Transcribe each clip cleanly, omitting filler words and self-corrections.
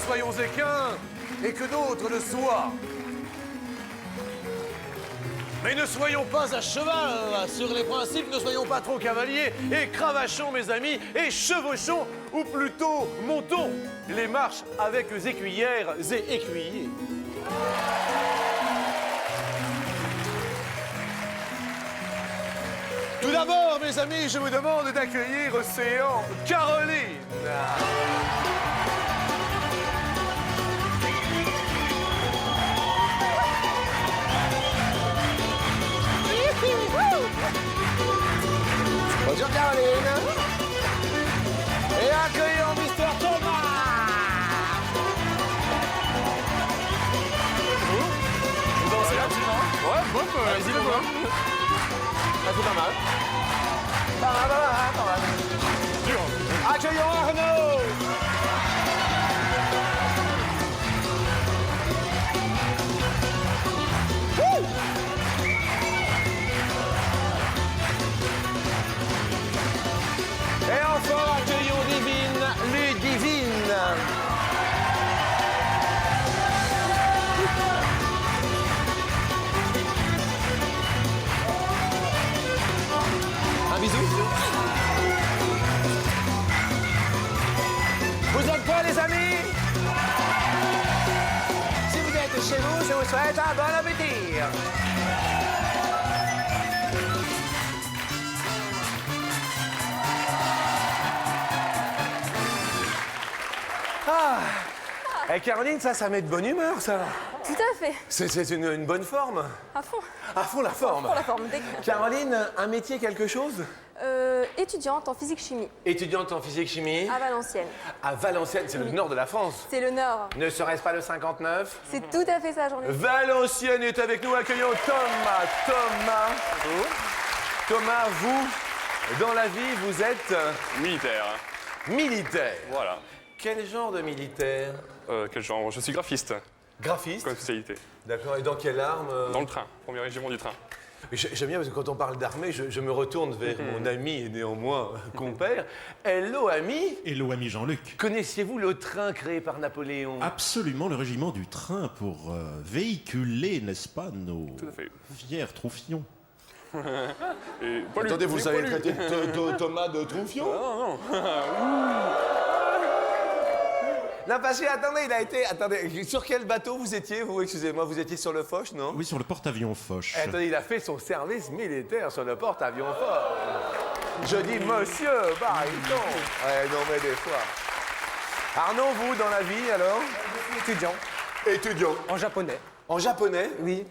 soyons équins, et que d'autres le soient. Mais ne soyons pas à cheval sur les principes, ne soyons pas trop cavaliers, et cravachons, mes amis, et chevauchons, ou plutôt montons les marches avec écuyères et écuyers. Tout d'abord, mes amis, je vous demande d'accueillir Océan Caroline. Bonjour Caroline. Et accueillons Mister Thomas. Vous dansez là, ouais, bon, vas-y, le voir. Ah, c'est pas mal. Pas mal. Accueillons Arnaud. Et enfin, accueillons Divine, Ludivine. Un bisou. Vous êtes prêts, les amis? Si vous êtes chez vous, je vous souhaite un bon appétit. Eh, Caroline, ça met de bonne humeur, ça. Tout à fait. C'est une bonne forme. À fond. À fond la forme. Pour la forme. Caroline, un métier, quelque chose? Étudiante en physique-chimie. Étudiante en physique-chimie. À Valenciennes. À Valenciennes, c'est le nord de la France. C'est le Nord. Ne serait-ce pas le 59? C'est tout à fait ça, j'en ai. Valenciennes est avec nous, accueillons Thomas. Bonjour. Thomas, vous, dans la vie, vous êtes... Militaire. Militaire. Voilà. Quel genre de militaire? Quel genre? Je suis graphiste, Graphiste. comme spécialité. D'accord, et dans quelle arme? Dans le train, premier régiment du train. J'aime bien parce que quand on parle d'armée, je me retourne vers mon ami et néanmoins compère. Hello, ami. Hello, ami Jean-Luc. Connaissiez-vous le train créé par Napoléon? Absolument, le régiment du train pour véhiculer, n'est-ce pas, nos Tout à fait. fiers troufions. Et pas lui, Attendez, vous mais savez pas lui. traiter Thomas de troufion? Non. Non, parce que, attendez, il a été... Attendez, sur quel bateau vous étiez, vous? Excusez-moi, vous étiez sur le Foch, non? Oui, sur le porte-avions Foch. Eh, attendez, il a fait son service militaire sur le porte-avions Foch. Je dis monsieur, baryton. Ouais, non, mais des fois. Arnaud, vous, dans la vie, alors? Étudiant, Étudiant. en japonais. En japonais? Oui.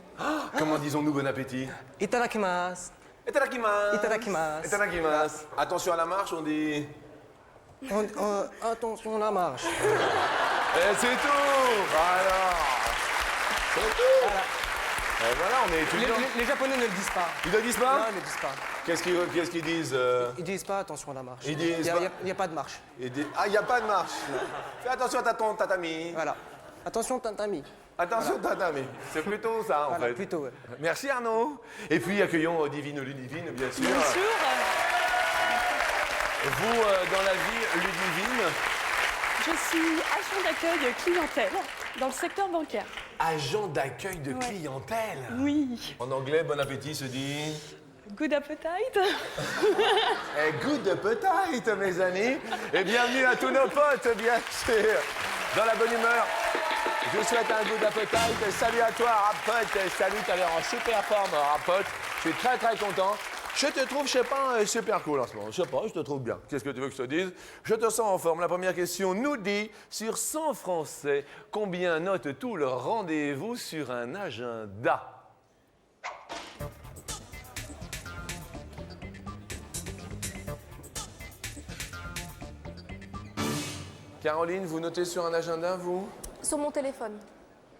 Comment disons-nous bon appétit? Itadakimasu. Itadakimasu. Itadakimasu. Itadakimasu. Attention à la marche, on dit... Attention, la marche. Et c'est tout. Voilà. C'est tout. Et voilà, on est Les, étudiants. les Japonais ne le disent pas. Ils le disent pas? Non, ils ne le disent pas. Qu'est-ce qu'ils disent Ils disent pas attention à la marche. Ils disent Il pas. n'y a pas de marche. Ah, il n'y a pas de marche. Fais attention à ton tatami. Voilà. Attention, tatami. Attention, tatami. C'est plutôt ça, en Voilà, fait. plutôt, ouais. Merci, Arnaud. Et puis, accueillons Divine Ludivine, bien sûr. Vous, dans la vie, Ludivine, Je suis agent d'accueil clientèle dans le secteur bancaire. agent d'accueil de clientèle. Oui. En anglais, bon appétit se dit... Good appetite. Good appetite, mes amis. Et bienvenue à tous nos potes, bien sûr. Dans la bonne humeur, je vous souhaite un good appetite. Salut à toi, Rapote. Salut, t'as l'air en super forme, Rapote. Je suis très, très content. Je te trouve, je sais pas, super cool en ce moment. Je sais pas, je te trouve bien. Qu'est-ce que tu veux que je te dise? Je te sens en forme. La première question nous dit, sur 100 Français, combien note tout leur rendez-vous sur un agenda? Caroline, vous notez sur un agenda, vous? Sur mon téléphone.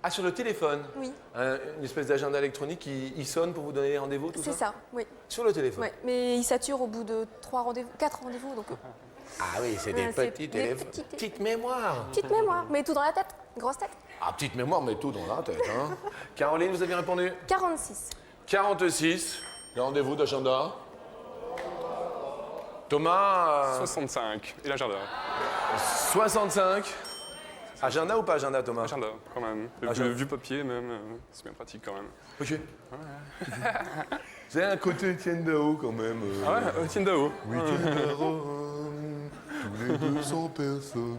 Ah, sur le téléphone? Oui. Une espèce d'agenda électronique qui il sonne pour vous donner rendez-vous, tout ça? C'est ça, oui. Sur le téléphone? Ouais. Mais il sature au bout de 3 rendez-vous, 4 rendez-vous, donc... Ah oui, c'est Ouais, des c'est petits des téléphones. petits Petite mémoire. Petite mémoire, mais tout dans la tête, grosse tête. Ah, petite mémoire, mais tout dans la tête, hein. Caroline, vous avez répondu? 46. 46. Le rendez-vous d'agenda. Thomas, 65. Et l'agenda. 65. Agenda ou pas agenda, Thomas? Agenda, quand même. Agenda. Vu papier, même, c'est bien pratique quand même. Ok. C'est un côté Tiendao quand même. Ah ouais, Tiendao. Oui, Tiendao, tous les 200 personnes.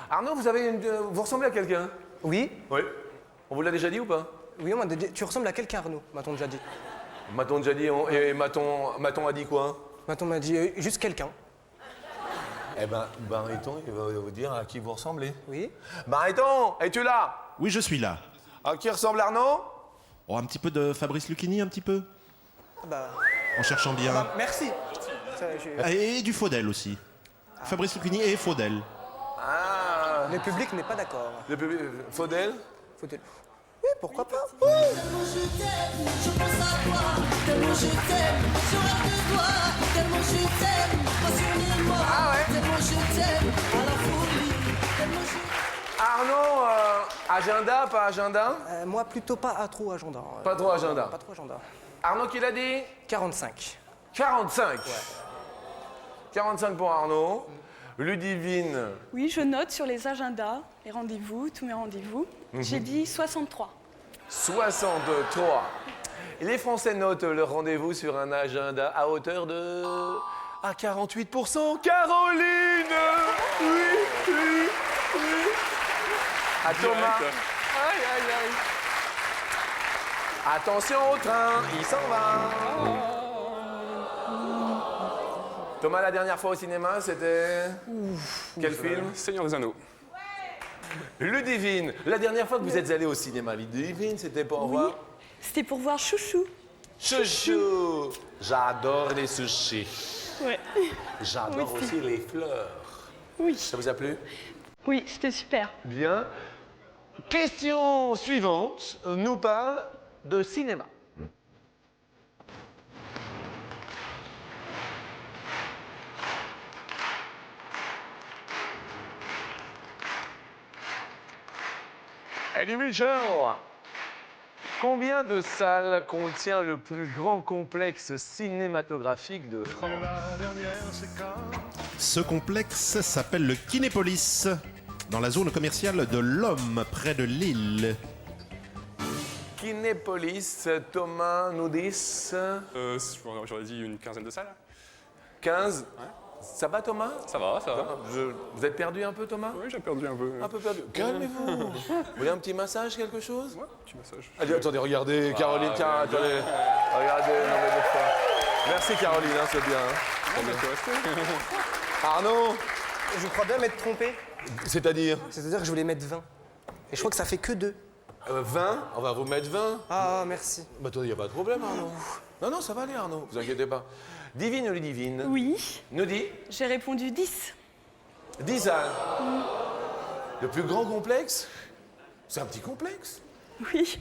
Arnaud, vous ressemblez à quelqu'un? Oui, Oui. On vous l'a déjà dit ou pas? oui, on m'a dit, tu ressembles à quelqu'un, Arnaud, m'a-t-on déjà dit. M'a-t-on déjà dit, et M'a-t-on a dit quoi? M'a-t-on m'a dit juste quelqu'un. Eh ben, Mariton, il va vous dire à qui vous ressemblez. Oui. Mariton, es-tu là? Oui, je suis là. À qui ressemble Arnaud? Oh, un petit peu de Fabrice Lucchini, un petit peu. Bah, En cherchant bien. merci. Ça, Et du Faudel aussi. Fabrice Lucchini et Faudel. Ah, le public n'est pas d'accord. le public, Faudel? Faut-il... Oui, pourquoi pas. Tellement je t'aime, je pense à toi. Tellement je t'aime, je rêve de toi. Tellement je t'aime, passionnément. Tellement je t'aime, à la folie. Tellement je... Arnaud, agenda, pas agenda? Moi, plutôt pas à trop agenda. Pas trop agenda. Pas trop agenda. Arnaud qui l'a dit? 45. 45. 45 pour Arnaud. Ludivine, Oui, je note sur les agendas, les rendez-vous, tous mes rendez-vous. J'ai dit 63. 63. Et les Français notent le rendez-vous sur un agenda à hauteur de... à 48%. Caroline! Oui, oui, oui. À Thomas. Direct. Aïe, aïe, aïe. Attention au train, il s'en va. Thomas, la dernière fois au cinéma, c'était... Quel film? Seigneur des Anneaux. Ludivine, la dernière fois que vous êtes allé au cinéma, Ludivine, c'était pour voir... C'était pour voir Chouchou. Chouchou. J'adore les sushis. Ouais. J'adore Oui, aussi les fleurs. Oui. Ça vous a plu? Oui, c'était super. Bien. Question suivante nous parle de cinéma. Eddie Mitchell. Combien de salles contient le plus grand complexe cinématographique de France? Ce complexe s'appelle le Kinépolis, dans la zone commerciale de l'Homme, près de Lille. Kinépolis, Thomas nous dit J'aurais dit une quinzaine de salles. 15. Ça va, Thomas? Ça va, ça va. Vous êtes perdu un peu, Thomas? Oui, j'ai perdu un peu. Un peu perdu. Calmez-vous. Vous voulez un petit massage, quelque chose? Ouais, petit massage. Allez, attendez, regardez, Caroline, tiens, attendez. Regardez, non mais des fois. Merci, Caroline, hein, c'est bien. Hein. Non, mais faut rester. Arnaud, Je crois bien m'être trompé. c'est-à-dire C'est-à-dire que je voulais mettre 20. Et je crois que ça fait que 2. 20, on va vous mettre 20. Ah, merci. Bah, attendez, il n'y a pas de problème, Arnaud. Non, non, ça va aller, Arnaud, vous inquiétez pas. Divine ou Ludivine Oui. nous dit J'ai répondu 10. 10 salles. Le plus grand complexe? C'est un petit complexe. Oui.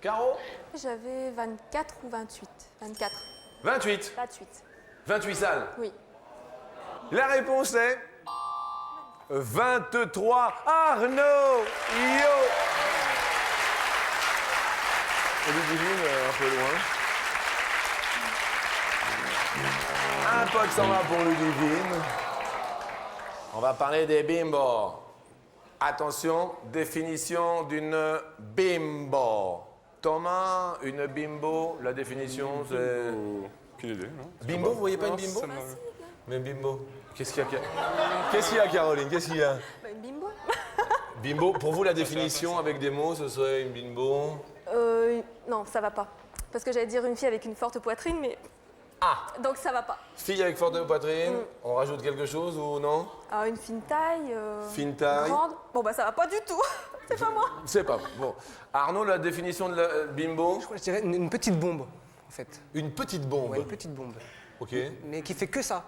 Caro? J'avais 24 ou 28. 24. 28. 28. 28 salles. Oui. La réponse est 23. Arnaud! Yo! Et Ludivine, un peu loin. Un pote s'en va pour Ludivine. On va parler des bimbos. Attention, définition d'une bimbo. Thomas, une bimbo, la définition c'est... Aucune idée, non? Bimbo, vous voyez pas une Non, bimbo? ça me- Mais bimbo. Qu'est-ce qu'il y a, Qu'est-ce qu'il y a, Caroline? Qu'est-ce qu'il y a? Bah, une bimbo. Bimbo, pour vous, la définition avec des mots, ce serait une bimbo? Non, ça va pas. Parce que j'allais dire une fille avec une forte poitrine, mais... Ah! Donc ça va pas. Fille avec forte poitrine, on rajoute quelque chose ou non? Ah, une fine taille. Fine taille. Grande. Bon, bah ça va pas du tout. C'est pas moi. C'est pas bon. Arnaud, la définition de la bimbo? Je crois que je dirais une petite bombe, en fait. Une petite bombe. Ouais, une petite bombe. Ok. Mais qui fait que ça.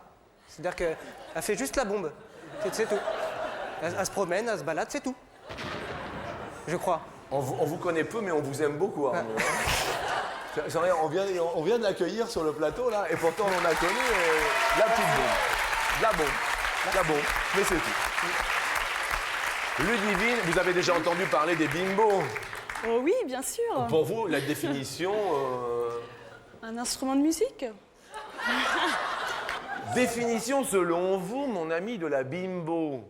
C'est-à-dire qu'elle fait juste la bombe. C'est tout. Elle se promène, elle se balade, c'est tout. Je crois. On vous connaît peu, mais on vous aime beaucoup, Arnaud. C'est vrai, on vient de l'accueillir sur le plateau, là, et pourtant on a connu la petite bombe. La bombe. La bombe. Mais c'est tout. Ludivine, vous avez déjà entendu parler des bimbos. Oh oui, bien sûr. Pour vous, la définition... Un instrument de musique. Définition selon vous, mon ami, de la bimbo.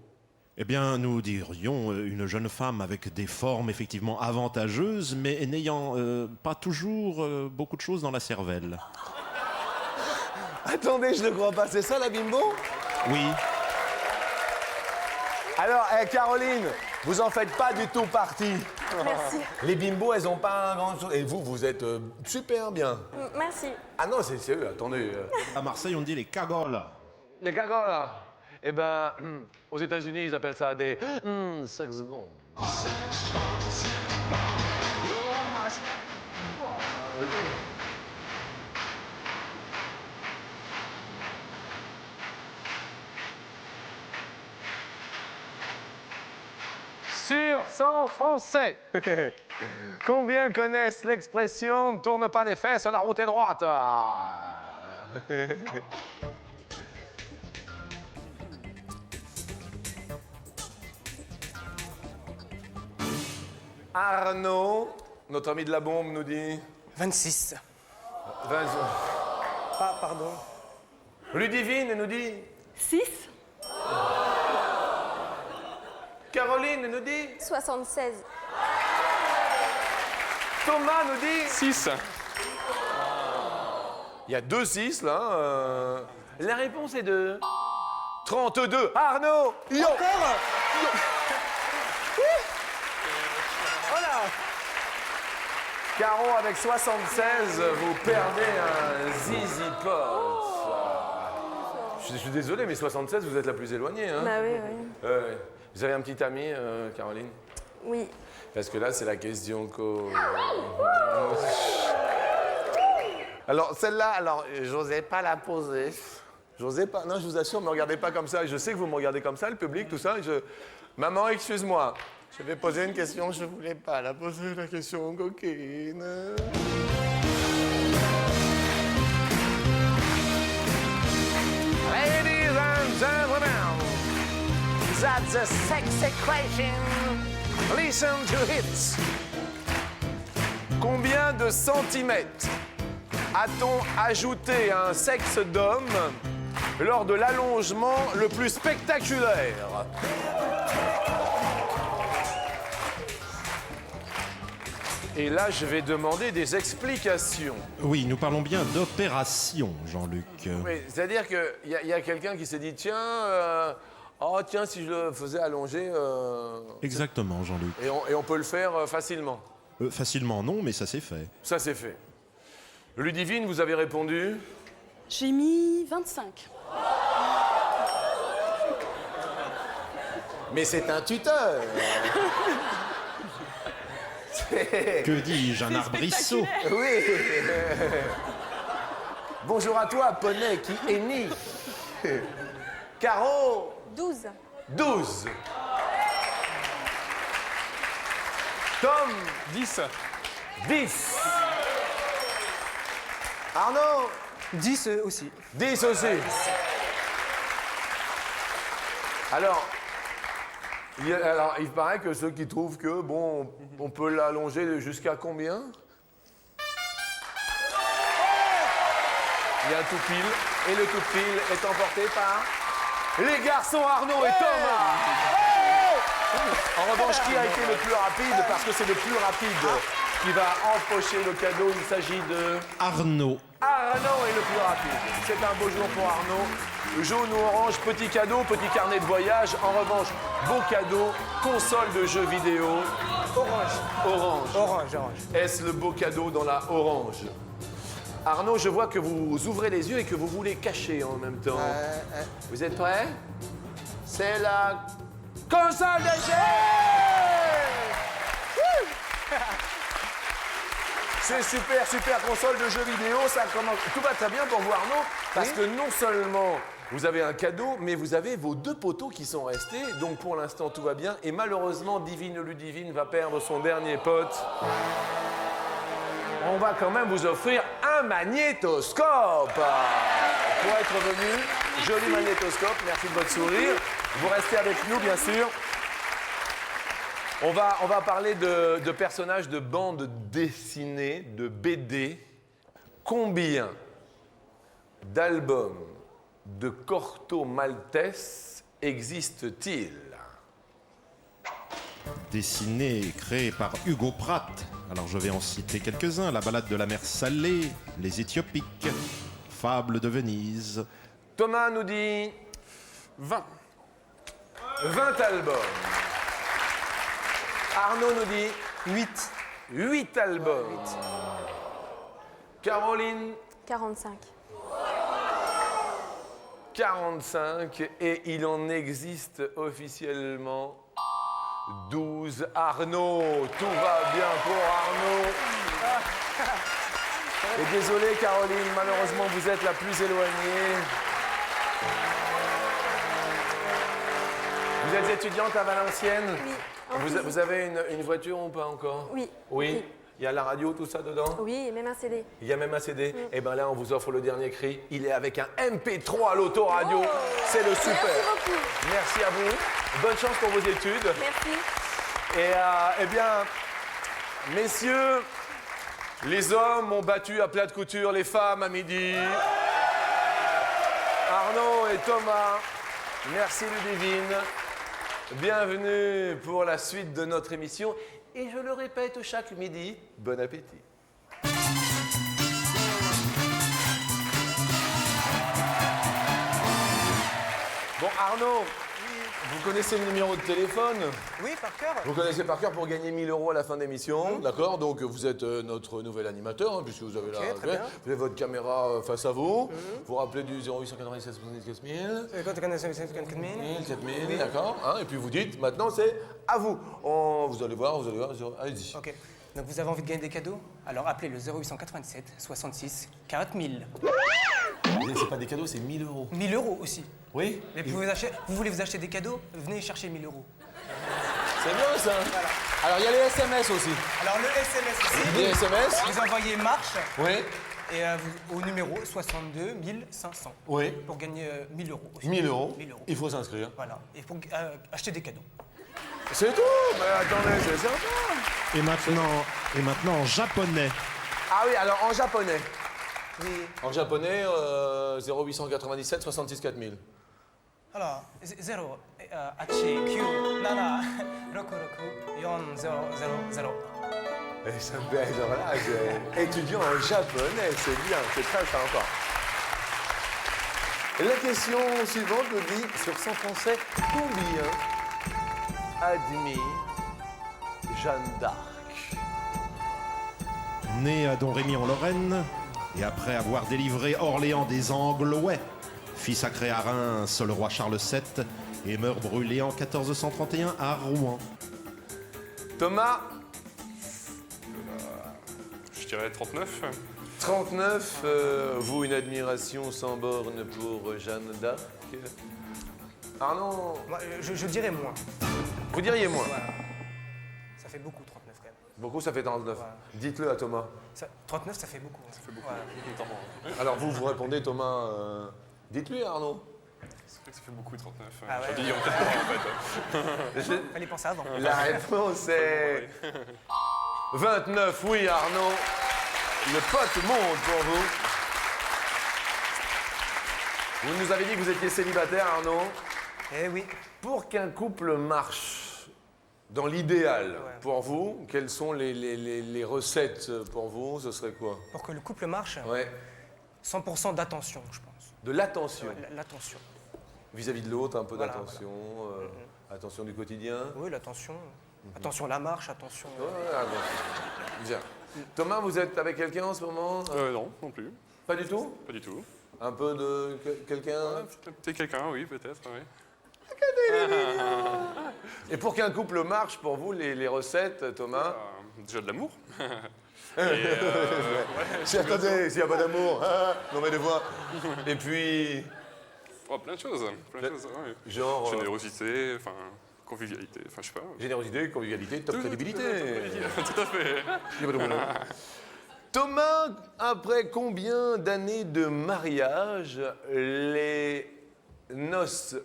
Eh bien, nous dirions une jeune femme avec des formes effectivement avantageuses, mais n'ayant pas toujours beaucoup de choses dans la cervelle. Attendez, je ne crois pas. C'est ça la bimbo? Oui. Alors, Caroline, vous en faites pas du tout partie. Merci. Les bimbos, elles ont pas grand-chose. Et vous, vous êtes super bien. Merci. Ah non, c'est eux, attendez. À Marseille, on dit les cagoles. Les cagoles, là. Eh ben, aux États-Unis, ils appellent ça des sex bombs. Sur son français. Combien connaissent l'expression « ne tourne pas les fesses, la route est droite » Arnaud, notre ami de la bombe, nous dit... 26. 20... Ah, pardon. Ludivine nous dit... 6. Caroline nous dit... 76. Thomas nous dit... 6. Il y a 2 6 là. La réponse est de... 32. Arnaud! Yo! Encore. Caro avec 76, vous perdez un zizi pote. Je suis désolé, mais 76, vous êtes la plus éloignée. Hein? Bah oui, oui. Vous avez un petit ami, Caroline? Oui. Parce que là, c'est la question Alors, celle-là, alors, j'osais pas la poser. J'osais pas. Non, je vous assure, ne me regardez pas comme ça. Je sais que vous me regardez comme ça, le public, tout ça. Maman, excuse-moi. Je vais poser une question, je voulais pas la poser, la question coquine. Ladies and gentlemen, that's the sex equation. Listen to it. Combien de centimètres a-t-on ajouté à un sexe d'homme lors de l'allongement le plus spectaculaire? Et là, je vais demander des explications. Oui, nous parlons bien d'opération, Jean-Luc. Oui, c'est-à-dire qu'il y a quelqu'un qui s'est dit, tiens, tiens, si je le faisais allonger... Exactement, Jean-Luc. Et on peut le faire facilement. Facilement non, mais ça s'est fait. Ça, c'est fait. Ludivine, vous avez répondu? J'ai mis 25. Mais c'est un tuteur. Que dis-je, un arbrisseau? Oui. Bonjour à toi, poney qui hennit. Caro, 12. 12. Tom, 10. 10. Arnaud, 10 aussi. 10 aussi. Alors, il paraît que ceux qui trouvent que, bon, on peut l'allonger jusqu'à combien? Il y a un tout pile, et le tout pile est emporté par les garçons Arnaud et Thomas. En revanche, qui a été le plus rapide? Parce que c'est le plus rapide qui va empocher le cadeau. Il s'agit de... Arnaud. Arnaud est le plus rapide. C'est un beau jour pour Arnaud. Jaune ou orange, petit cadeau, petit carnet de voyage. En revanche, beau cadeau, console de jeux vidéo. Orange. Orange. Orange, orange. Est-ce le beau cadeau dans la orange? Arnaud, je vois que vous ouvrez les yeux et que vous voulez cacher en même temps. Vous êtes prêts? C'est la console de jeux! C'est super console de jeux vidéo. Ça commence... Tout va très bien pour vous, Arnaud, parce que non seulement vous avez un cadeau, mais vous avez vos 2 poteaux qui sont restés. Donc pour l'instant, tout va bien. Et malheureusement, Ludivine va perdre son dernier pote. On va quand même vous offrir un magnétoscope. Pour être venu, joli magnétoscope. Merci de votre sourire. Vous restez avec nous, bien sûr. On va parler de personnages de bandes dessinées, de BD. Combien d'albums de Corto Maltese existe-t-il? dessiné et créé par Hugo Pratt. Alors je vais en citer quelques-uns. La balade de la mer Salée, Les Éthiopiques, Fable de Venise. Thomas nous dit 20. 20 albums. Arnaud nous dit 8. 8 albums. Caroline, 45. 45. Et il en existe officiellement 12. Arnaud, tout va bien pour Arnaud. Et désolé Caroline, malheureusement vous êtes la plus éloignée. Vous êtes étudiante à Valenciennes? Oui. en Vous, cuisine. vous avez une voiture ou pas encore? Oui. Oui. Il y a la radio, tout ça dedans? Oui, et même un CD. Il y a même un CD. Et bien là, on vous offre le dernier cri. Il est avec un MP3 à l'autoradio. C'est le super. Merci beaucoup. Merci à vous. Bonne chance pour vos études. Merci. Et eh bien, messieurs, les hommes ont battu à plat de couture les femmes à midi. Arnaud et Thomas, merci Ludivine. Bienvenue pour la suite de notre émission. Et je le répète chaque midi, bon appétit. Bon, Arnaud, vous connaissez le numéro de téléphone? Oui, par cœur. Vous connaissez par cœur pour gagner 1 000 € à la fin de l'émission, d'accord? Donc vous êtes notre nouvel animateur, hein, puisque vous avez, très bien. vous avez votre caméra face à vous. Vous rappelez du 0897 74 000. Quand tu connais 54 000. 4000, d'accord, hein, et puis vous dites, maintenant c'est à vous. Vous allez voir, allez-y. Ok. Donc vous avez envie de gagner des cadeaux? Alors appelez le 0887 66 40 000. C'est pas des cadeaux, c'est 1 000 €. 1 000 € aussi. Oui? Mais vous voulez vous acheter des cadeaux? Venez chercher 1 000 €. C'est bien ça. Alors il y a les SMS aussi. Alors le SMS aussi. Les SMS? Vous envoyez marche Oui. et au numéro 62 500 Oui. pour gagner 1 000 € aussi. 1 000 €. 1 000 €. Il faut s'inscrire. Voilà. Et pour acheter des cadeaux. C'est tout. Mais attendez, c'est sympa. Et maintenant en japonais. Ah oui, alors en japonais. Oui. En japonais, 0897 66 4000. Alors, 0 8 9 6 6 4 0 0 0. Et ça me fait, genre là, étudiant en japonais, c'est bien, c'est très sympa. La question suivante nous dit, sur 100 Français, combien admire Jeanne d'Arc? Né à Domrémy en Lorraine, et après avoir délivré Orléans des Anglois, fit sacré à Reims le roi Charles VII et meurt brûlé en 1431 à Rouen. Thomas, Je dirais 39. 39, vous, une admiration sans borne pour Jeanne d'Arc. Arnaud, Moi, je dirais moins. vous diriez moins. Voilà. Ça fait beaucoup, 39 quand même. Beaucoup, ça fait 39. Voilà. Dites-le à Thomas. 39, ça fait beaucoup. Ça fait beaucoup. Alors vous répondez, Thomas, dites-lui, Arnaud. C'est vrai que ça fait beaucoup 39. Ah ouais. J'en dis en fait. Fallait penser avant. La réponse est 29, oui, Arnaud. Le pote monte pour vous. Vous nous avez dit que vous étiez célibataire, Arnaud. Eh oui. Pour qu'un couple marche, dans l'idéal, Ouais. pour vous, quelles sont les recettes pour vous? Ce serait quoi? Pour que le couple marche, Ouais. 100% d'attention, je pense. De l'attention. Ouais, l'attention. Vis-à-vis de l'autre, un peu Voilà, d'attention. Attention du quotidien. Oui, l'attention. Attention à la marche, attention. Ouais, attention. Bien. Thomas, vous êtes avec quelqu'un en ce moment? Non, non plus. Pas du tout? Pas du tout. Un peu de quelqu'un? Peut-être quelqu'un, oui, peut-être, oui. Et pour qu'un couple marche, pour vous, les recettes, Thomas? Déjà de l'amour. Si, attendez, s'il n'y a pas d'amour, non mais des fois. Et puis, Oh, plein de choses. Plein de choses, ouais. genre, Générosité, enfin, convivialité, enfin, je sais pas. générosité, convivialité, top crédibilité. Tout à fait. Il y a pas de boulot. Thomas, après combien d'années de mariage les noces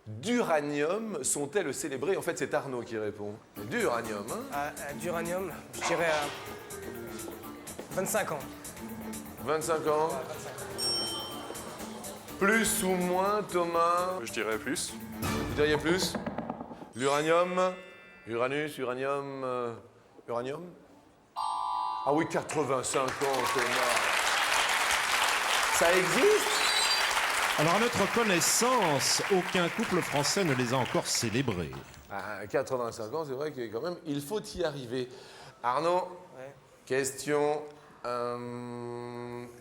d'uranium sont-elles célébrées? En fait, c'est Arnaud qui répond. D'uranium, hein? D'uranium, je dirais 25 ans. 25 ans. Plus ou moins, Thomas? Je dirais plus. Vous diriez plus? L'uranium, Uranus, uranium, uranium? Ah oui, 85 ans, Thomas. Ça existe? Alors, à notre connaissance, aucun couple français ne les a encore célébrés. Ah, 85 ans, c'est vrai que quand même, il faut y arriver. Arnaud, question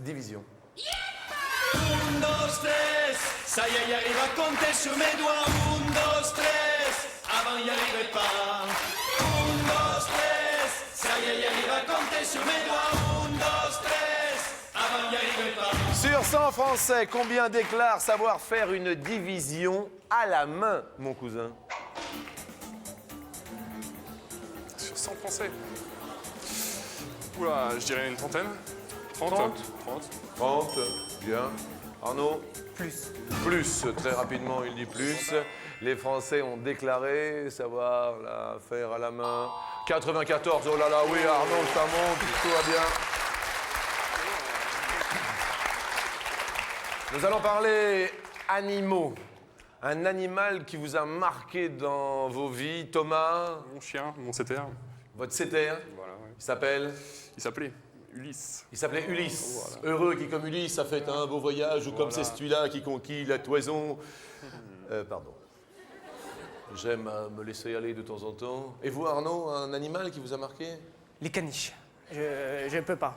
division. 1, 2, 3, ça y est, j'arrive à compter sur mes doigts. 1, 2, 3, avant y arrivait pas. 1, 2, 3, ça y est, j'arrive à compter sur mes doigts. 1, 2, 3, avant y arrivait pas. Sur 100 Français, combien déclarent savoir faire une division à la main, mon cousin? Sur 100 Français. Oula, je dirais une trentaine. 30. 30, bien. Arnaud? Plus. Plus, très rapidement, il dit plus. Les Français ont déclaré savoir la faire à la main. 94, oh là là, oui, Arnaud, ça monte, tout va bien. Nous allons parler animaux. Un animal qui vous a marqué dans vos vies. Thomas, Mon chien, mon CTR. votre CTR, Voilà, ouais. il s'appelle? Il s'appelait Ulysse. Il s'appelait Ulysse. Heureux qui, comme Ulysse, a fait un beau voyage, ou comme c'est celui-là qui conquit la toison. Pardon. J'aime me laisser aller de temps en temps. Et vous, Arnaud, un animal qui vous a marqué? Les caniches. Je peux pas.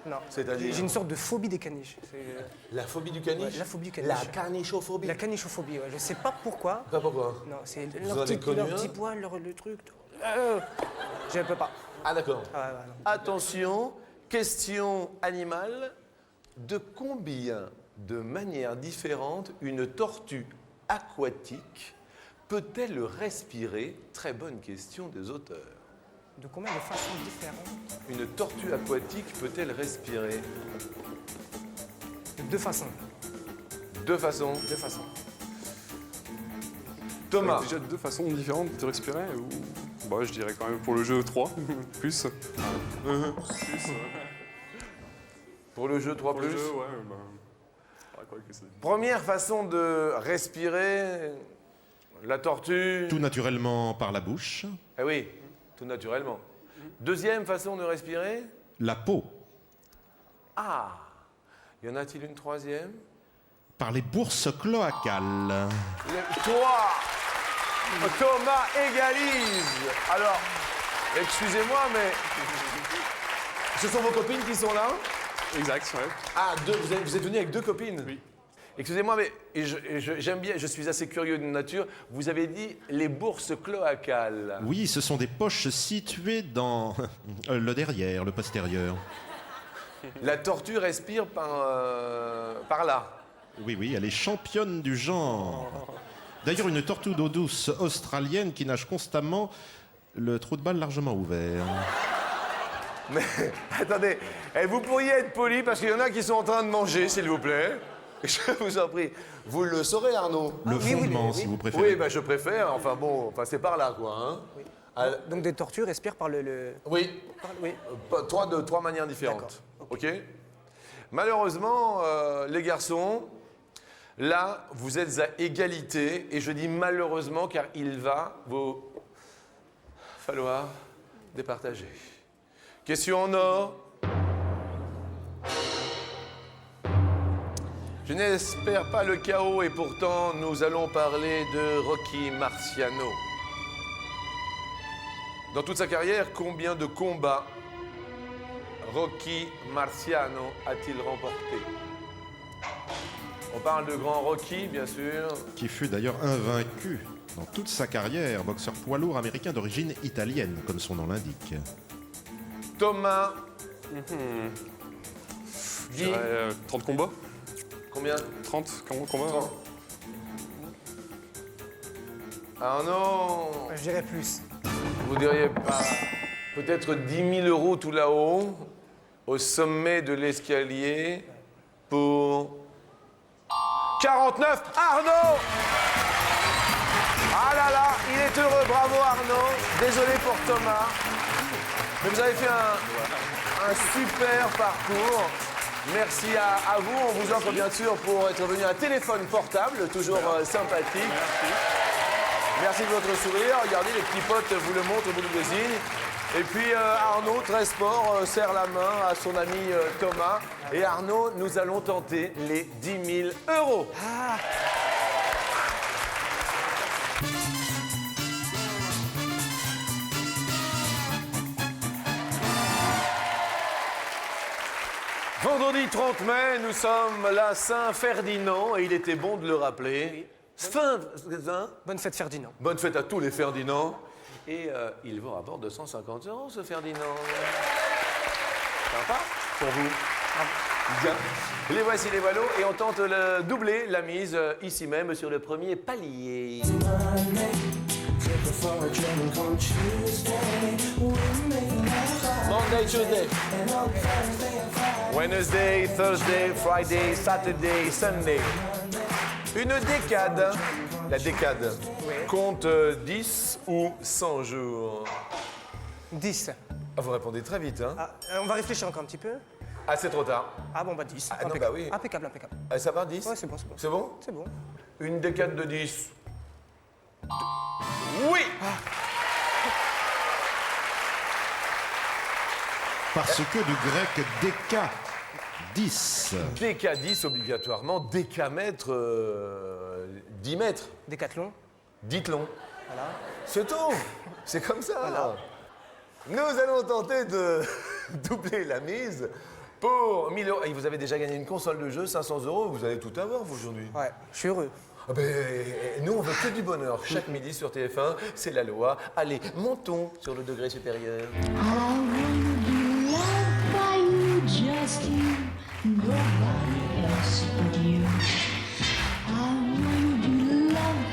Non. C'est-à-dire? J'ai une sorte de phobie des caniches. La phobie du caniche? Ouais, la phobie du caniche. La canichophobie? La canichophobie, ouais. Je sais pas pourquoi. Pas pourquoi? Non, c'est Vous en leur avez connu un petit poil, le truc. Je peux pas. Ah d'accord. Ah, ouais, non. Attention, question animale. De combien de manières différentes une tortue aquatique peut-elle respirer? Très bonne question des auteurs. De combien de façons différentes? Une tortue aquatique peut-elle respirer? De deux façons. Deux façons. Deux façons. Thomas. Déjà deux façons différentes de respirer ou... Bah, je dirais quand même pour le jeu 3, plus. Pour le jeu 3+. Pour le jeu, ouais, bah... ouais, quoi que c'est. Première façon de respirer, la tortue. Tout naturellement par la bouche. Eh oui, tout naturellement. Deuxième façon de respirer. La peau. Ah, y en a-t-il une troisième? Par les bourses cloacales. Toi, Thomas égalise. Alors, excusez-moi, mais ce sont vos copines qui sont là? Exact, ouais. Ah, vous êtes venus avec deux copines? Oui. Excusez-moi, mais j'aime bien, je suis assez curieux de nature. Vous avez dit les bourses cloacales. Oui, ce sont des poches situées dans le derrière, le postérieur. La tortue respire par là. Oui, elle est championne du genre. D'ailleurs, une tortue d'eau douce australienne qui nage constamment, le trou de balle largement ouvert. Mais attendez, vous pourriez être poli parce qu'il y en a qui sont en train de manger, s'il vous plaît. Je vous en prie. Vous le saurez, Arnaud? Le fondement, si vous préférez. Oui, ben je préfère. Enfin bon, c'est par là, quoi. Hein. Oui. Ah, Donc des tortues respirent par le... oui. Oui. De trois manières différentes. OK. Malheureusement, les garçons, là, vous êtes à égalité. Et je dis malheureusement car il va vous falloir départager. Question en or. Je n'espère pas le chaos et pourtant nous allons parler de Rocky Marciano. Dans toute sa carrière, combien de combats Rocky Marciano a-t-il remporté? On parle de grand Rocky, bien sûr. Qui fut d'ailleurs invaincu dans toute sa carrière, boxeur poids lourd américain d'origine italienne, comme son nom l'indique. Thomas. Je dirais 30 combats. Combien? 30 combats. 30. Arnaud, Je dirais plus. vous diriez pas peut-être 10 000 € tout là-haut, au sommet de l'escalier, pour 49. Arnaud! Ah là là, il est heureux, bravo Arnaud. Désolé pour Thomas. Mais vous avez fait un super parcours. Merci à vous. On vous offre bien sûr pour être venu un téléphone portable, toujours sympathique. Merci. Merci de votre sourire. Regardez, les petits potes vous le montrent, vous le désignent. Et puis Arnaud, très sport, serre la main à son ami Thomas. Et Arnaud, nous allons tenter les 10 000 euros. Vendredi 30 mai, nous sommes la Saint-Ferdinand et il était bon de le rappeler. Bonne fête Ferdinand. Bonne fête à tous les Ferdinand. Et il vous rapporte 250 € ce Ferdinand. Sympa pour vous. Bien. Les voici les valos et on tente de doubler la mise ici même sur le premier palier. Monday, Tuesday, Wednesday, Thursday, Friday, Saturday, Sunday. Une décade, la décade, compte 10 ou 100 jours. 10. Ah, vous répondez très vite, hein? Ah, on va réfléchir encore un petit peu. Ah, c'est trop tard. Ah bon, bah 10. Ah, non, Impeccable. bah oui. Impeccable, impeccable. Ah, ça va, 10? Ouais, c'est bon, c'est bon. C'est bon? C'est bon. Une décade de 10. Oui! Parce que du grec déca, 10. Déca 10 obligatoirement, décamètre 10 mètres. Décathlon. Dites-long. Voilà. C'est tout. C'est comme ça. Voilà. Nous allons tenter de doubler la mise pour 1000 euros. Et vous avez déjà gagné une console de jeu, 500 €. Vous allez tout avoir, vous, aujourd'hui. Ouais, je suis heureux. Ah ben, nous, on veut que du bonheur. Chaque midi sur TF1, c'est la loi. Allez, montons sur le degré supérieur.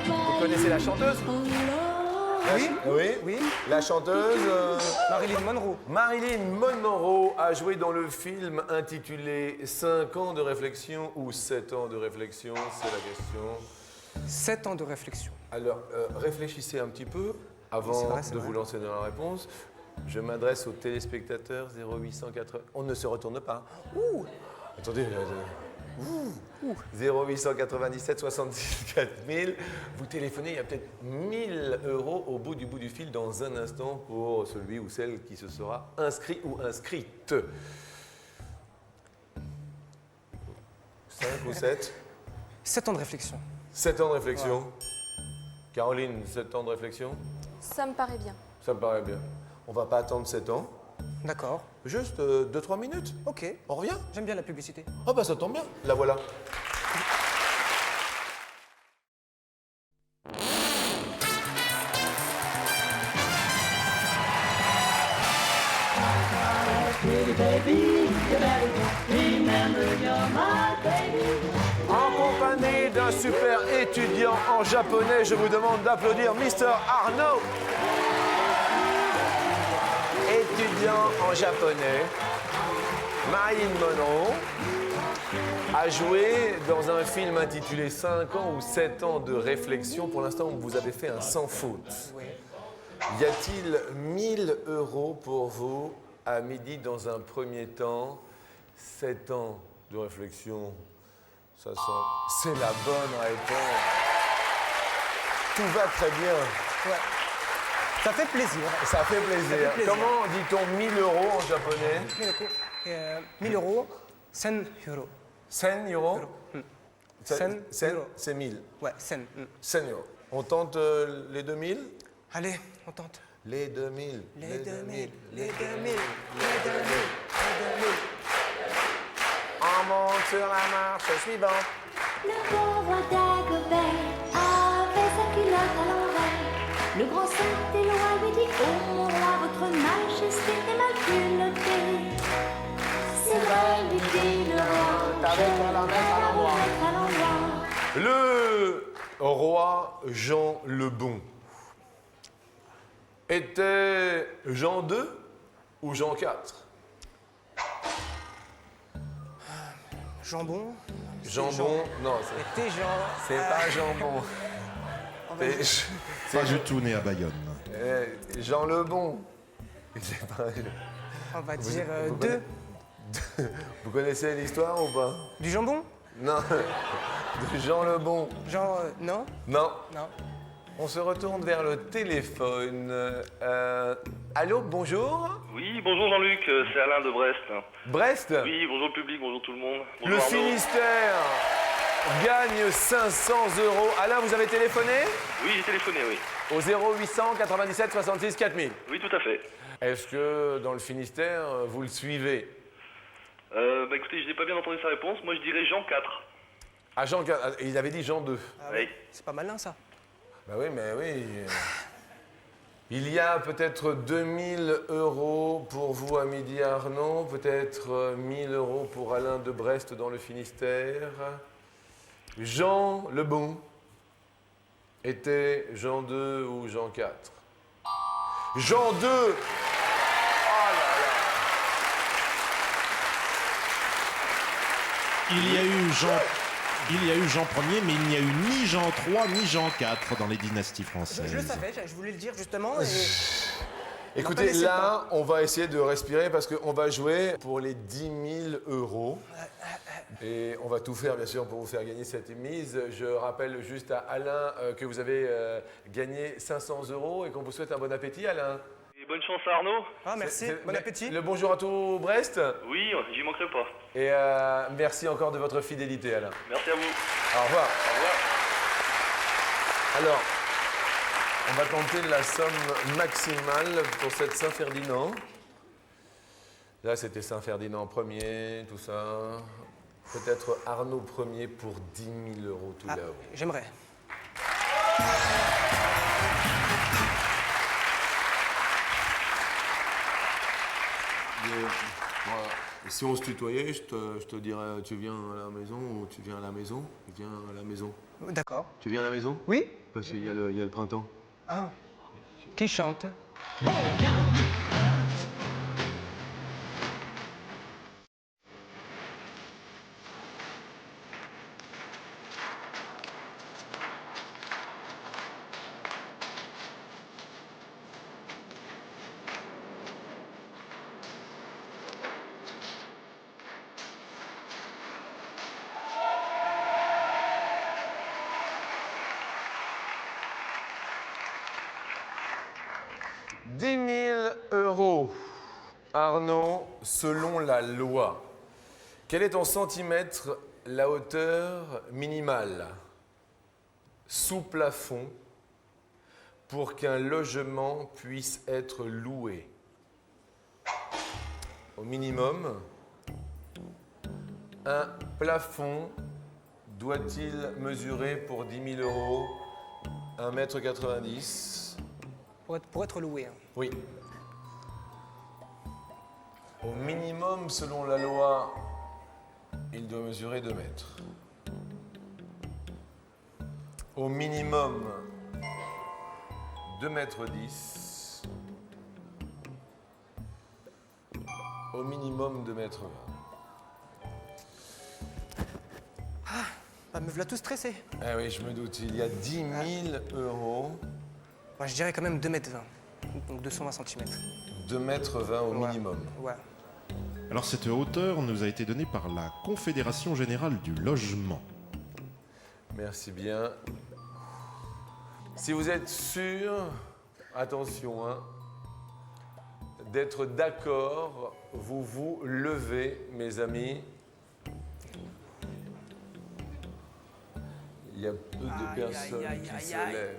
Vous connaissez la chanteuse? Oui. Oui. Oui. La chanteuse Marilyn Monroe. Marilyn Monroe a joué dans le film intitulé 5 ans de réflexion ou 7 ans de réflexion, c'est la question. 7 ans de réflexion. Alors, réfléchissez un petit peu avant C'est vrai, c'est de vrai. vous lancer dans la réponse. Je m'adresse aux téléspectateurs 0880. On ne se retourne pas. Ouh. Attendez. 0897 66 4000. Vous téléphonez, il y a peut-être 1000 € au bout du fil dans un instant pour celui ou celle qui se sera inscrit ou inscrite. 5 ou 7? 7 ans de réflexion. 7 ans de réflexion. Caroline, 7 ans de réflexion? Ça me paraît bien. Ça me paraît bien. On va pas attendre 7 ans. D'accord. Juste 2-3 minutes. Ok. On revient? J'aime bien la publicité. Ah bah ça tombe bien. La voilà. En compagnie d'un super étudiant en japonais, je vous demande d'applaudir Mr. Arnaud. Étudiant en japonais, Marilyn Monroe a joué dans un film intitulé 5 ans ou 7 ans de réflexion. Pour l'instant, vous avez fait un sans faute. Y a-t-il 1000 € pour vous à midi dans un premier temps? 7 ans de réflexion, ça sent... C'est la bonne réponse. Tout va très bien. Ouais. Ça fait plaisir. Ça fait plaisir. Comment dit-on 1000 € en japonais? 1000 €, 100 €. 100 €? Sen, euro. C'est 1000. Ouais, sen. 100 €. On tente les 2000? Allez, on tente. Les 2000. Les 2000, les 2000, les 2000, les 2000. On monte sur la marche suivante. Le bon roi Dagobert avait sa culotte à l'envers. Le grand Saint-Éloi lui dit: oh mon roi, votre majesté est mal culottée. C'est vrai, lui dit le roi, je vais la remettre à l'endroit. Le roi Jean le Bon était Jean II ou Jean IV? Jambon. Jambon, non, Était Jean. c'est pas jambon. Pas du tout né à Bayonne. Jean le Bon. C'est pas- On va dire vous 2. Vous connaissez l'histoire ou pas? Du jambon? Non, de Jean le Bon. Genre, non? Non, Non. On se retourne vers le téléphone. Allô, bonjour. Oui, bonjour Jean-Luc, c'est Alain de Brest. Brest? Oui, bonjour le public, bonjour tout le monde. Bonjour Le Arnaud. Finistère gagne 500 €. Alain, vous avez téléphoné? Oui, j'ai téléphoné, oui. Au 0800 97 66 4000. Oui, tout à fait. Est-ce que dans le Finistère, vous le suivez? Écoutez, je n'ai pas bien entendu sa réponse. Moi, je dirais Jean 4. Ah, Jean 4, il avait dit Jean 2. Ah Oui. C'est pas malin ça. Bah oui, mais oui. Il y a peut-être 2000 € pour vous à Midi Arnaud, peut-être 1000 € pour Alain de Brest dans le Finistère. Jean le Bon était Jean 2 ou Jean 4? Jean 2! Oh là là! Il y a eu Jean Ier, mais il n'y a eu ni Jean III ni Jean IV dans les dynasties françaises. Je le savais, je voulais le dire justement. Et... Écoutez, là, on va essayer de respirer parce qu'on va jouer pour les 10 000 €. Et on va tout faire, bien sûr, pour vous faire gagner cette mise. Je rappelle juste à Alain que vous avez gagné 500 € et qu'on vous souhaite un bon appétit, Alain. Et bonne chance à Arnaud. Ah, merci, bon appétit. Le bonjour à tout Brest. Oui, j'y manquerai pas. Et merci encore de votre fidélité, Alain. Merci à vous. Au revoir. Au revoir. Alors, on va tenter la somme maximale pour cette Saint-Ferdinand. Là, c'était Saint-Ferdinand Ier, tout ça. Peut-être Arnaud Ier pour 10 000 € tout là-haut. J'aimerais. Voilà. Si on se tutoyait, je te dirais tu viens à la maison ou tu viens à la maison. Viens à la maison. D'accord. Tu viens à la maison? Oui. Parce qu'il y a le printemps. Ah. Qui chante? « 10 000 €. Arnaud, selon la loi, quelle est en centimètres la hauteur minimale sous plafond pour qu'un logement puisse être loué? Au minimum, un plafond doit-il mesurer pour 10 000 € 1,90 m? Pour être loué. Hein. Oui. Au minimum, selon la loi, il doit mesurer 2 mètres. Au minimum, 2 mètres 10. Au minimum, 2 mètres 20. Bah, me voilà tout stressé. Ah oui, je me doute. Il y a 10 000 €. Moi, je dirais quand même 2,20 m. Donc 220 cm. 2,20 m au minimum. Ouais. Alors cette hauteur nous a été donnée par la Confédération Générale du Logement. Merci bien. Si vous êtes sûr, attention, hein, d'être d'accord, vous vous levez, mes amis. Il y a peu de personnes qui se lèvent.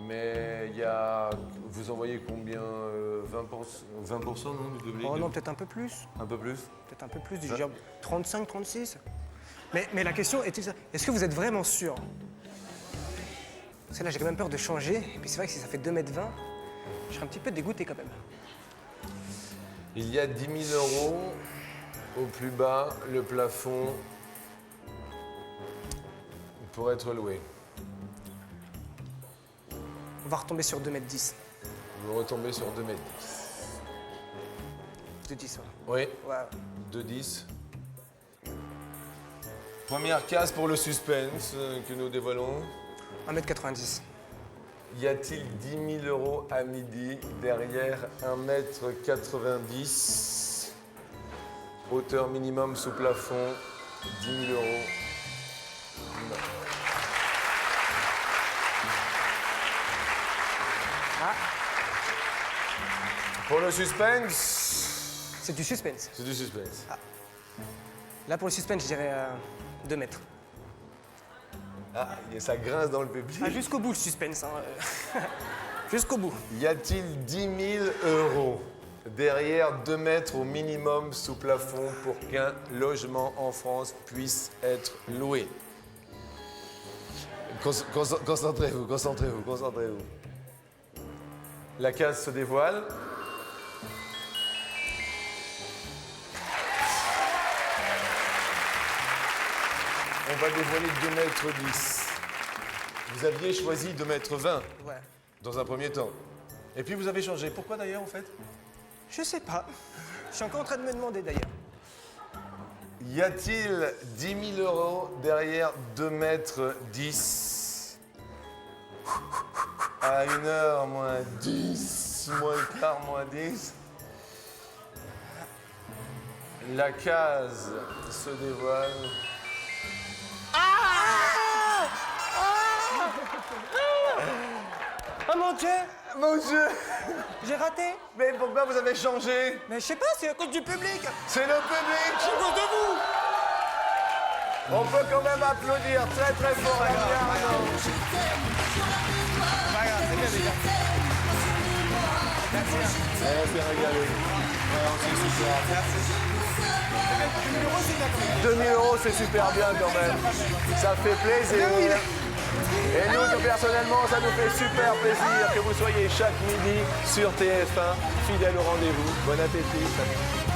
Mais il y a... Vous envoyez combien 20%, non, du public? Oh non, peut-être un peu plus. Un peu plus? Peut-être un peu plus, du genre 35, 36. Mais la question est, est-ce que vous êtes vraiment sûr? Parce que là, j'ai quand même peur de changer. Et puis c'est vrai que si ça fait 2,20 m, je serais un petit peu dégoûté quand même. Il y a 10 000 € au plus bas, le plafond pour être loué. On va retomber sur 2,10 m. Vous retombez sur 2,10 m. 2,10 m, Oui, ouais. 2,10 m. Première case pour le suspense que nous dévoilons. 1,90 m. Y a-t-il 10 000 € à midi derrière 1,90 m? Hauteur minimum sous plafond, 10 000 €. Non. Pour le suspense, C'est du suspense. c'est du suspense. Là, pour le suspense, je dirais 2 mètres. Ah, ça grince dans le public. Ah, jusqu'au bout, le suspense. Hein. Jusqu'au bout. Y a-t-il 10 000 euros derrière 2 mètres au minimum sous plafond pour qu'un logement en France puisse être loué? Concentrez-vous, concentrez-vous, concentrez-vous. La case se dévoile. On va dévoiler 2 mètres 10. Vous aviez choisi 2 mètres 20 Ouais. dans un premier temps. Et puis vous avez changé. Pourquoi d'ailleurs en fait? Je sais pas. Je suis encore en train de me demander d'ailleurs. Y a-t-il 10 000 euros derrière 2 mètres 10 à 1h moins 10, moins le quart, moins 10? La case se dévoile. Oh mon Dieu! Mon Dieu! J'ai raté! Mais pourquoi vous avez changé? Mais je sais pas, c'est à cause du public! C'est le public! C'est à cause de vous! On peut quand même applaudir très très fort à Arnaud. C'est bien déjà. Merci. On s'est régalé. Ouais, on s'est super. Merci. 2 000 euros, c'est super bien quand même. Ça fait plaisir. Et nous, personnellement, ça nous fait super plaisir que vous soyez chaque midi sur TF1, fidèle au rendez-vous. Bon appétit. Salut.